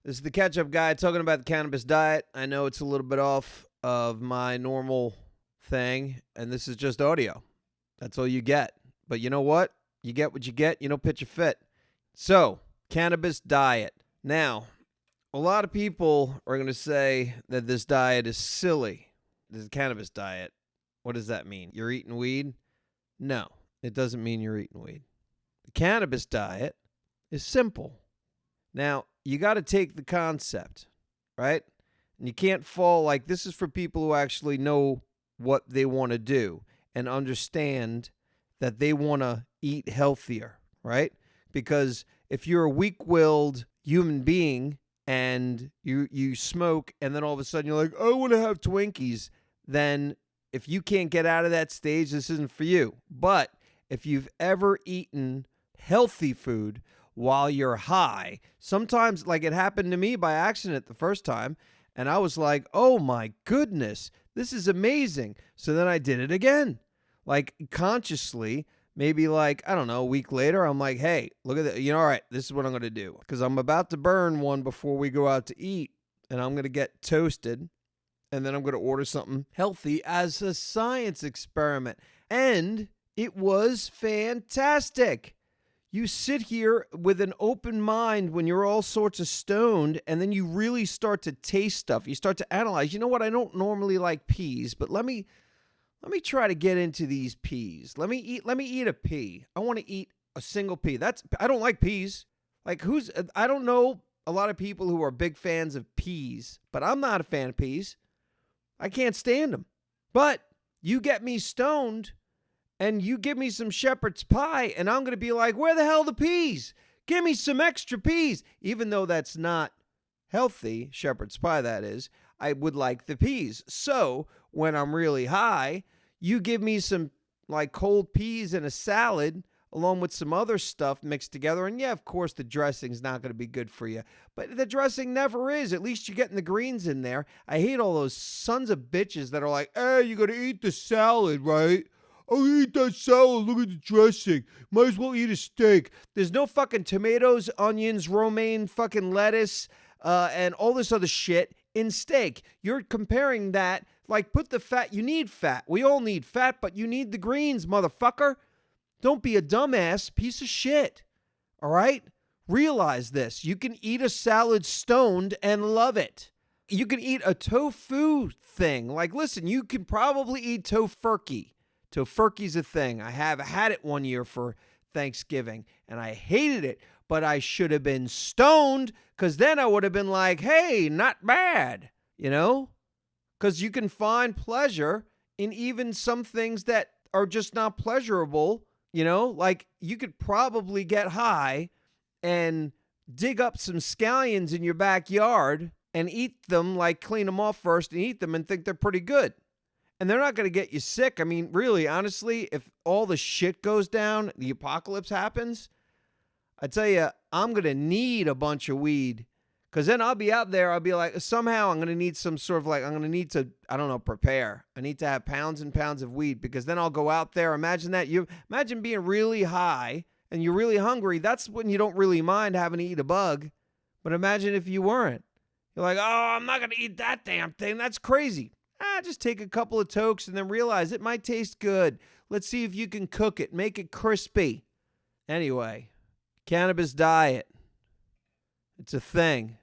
This is the Ketchup Guy talking about the cannabis diet. I know it's a little bit off of my normal thing, and this is just audio. That's all you get. But you know what? You get what you get. You don't pitch a fit. So, cannabis diet. Now, a lot of people are going to say that this diet is silly. This is cannabis diet. What does that mean? You're eating weed? No, it doesn't mean you're eating weed. The cannabis diet is simple. Now, you got to take the concept, right? And you can't fall like this is for people who actually know what they want to do and understand that they want to eat healthier, right? Because if you're a weak-willed human being and you smoke and then all of a sudden you're like, I want to have Twinkies, then if you can't get out of that stage, this isn't for you. But if you've ever eaten healthy food while you're high, sometimes, like it happened to me by accident the first time, and I was like, oh my goodness, this is amazing. So then I did it again, like consciously. Maybe like, I don't know, a week later, I'm like, hey, look at that. All right, this is what I'm going to do. Because I'm about to burn one before we go out to eat. And I'm going to get toasted. And then I'm going to order something healthy as a science experiment. And it was fantastic. You sit here with an open mind when you're all sorts of stoned. And then you really start to taste stuff. You start to analyze. You know what? I don't normally like peas, but let me try to get into these peas. Let me eat a pea. I want to eat a single pea. I don't like peas. Like I don't know a lot of people who are big fans of peas, but I'm not a fan of peas. I can't stand them. But you get me stoned and you give me some shepherd's pie and I'm going to be like, where the hell are the peas? Give me some extra peas. Even though that's not healthy, shepherd's pie that is, I would like the peas. So when I'm really high, you give me some like cold peas in a salad along with some other stuff mixed together. And yeah, of course, the dressing's not going to be good for you. But the dressing never is. At least you're getting the greens in there. I hate all those sons of bitches that are like, hey, you got to eat the salad, right? I'll eat that salad. Look at the dressing. Might as well eat a steak. There's no fucking tomatoes, onions, romaine, fucking lettuce, and all this other shit in steak. You're comparing that, like, put the fat. You need fat. We all need fat, but you need the greens, motherfucker. Don't be a dumbass piece of shit. All right? Realize this. You can eat a salad stoned and love it. You can eat a tofu thing. Like, listen, you can probably eat tofurkey. Tofurkey's a thing. I have had it one year for Thanksgiving, and I hated it, but I should have been stoned, because then I would have been like, hey, not bad, you know? Because you can find pleasure in even some things that are just not pleasurable, you know? Like, you could probably get high and dig up some scallions in your backyard and eat them, like clean them off first and eat them and think they're pretty good. And they're not going to get you sick. I mean, really, honestly, if all the shit goes down, the apocalypse happens, I tell you, I'm going to need a bunch of weed, because then I'll be out there. I'll be like, somehow I'm going to need some sort of like, I'm going to need to, I don't know, prepare. I need to have pounds and pounds of weed, because then I'll go out there. Imagine that. Imagine being really high and you're really hungry. That's when you don't really mind having to eat a bug. But imagine if you weren't. You're like, oh, I'm not going to eat that damn thing. That's crazy. Just take a couple of tokes and then realize it might taste good. Let's see if you can cook it. Make it crispy. Anyway, cannabis diet. It's a thing.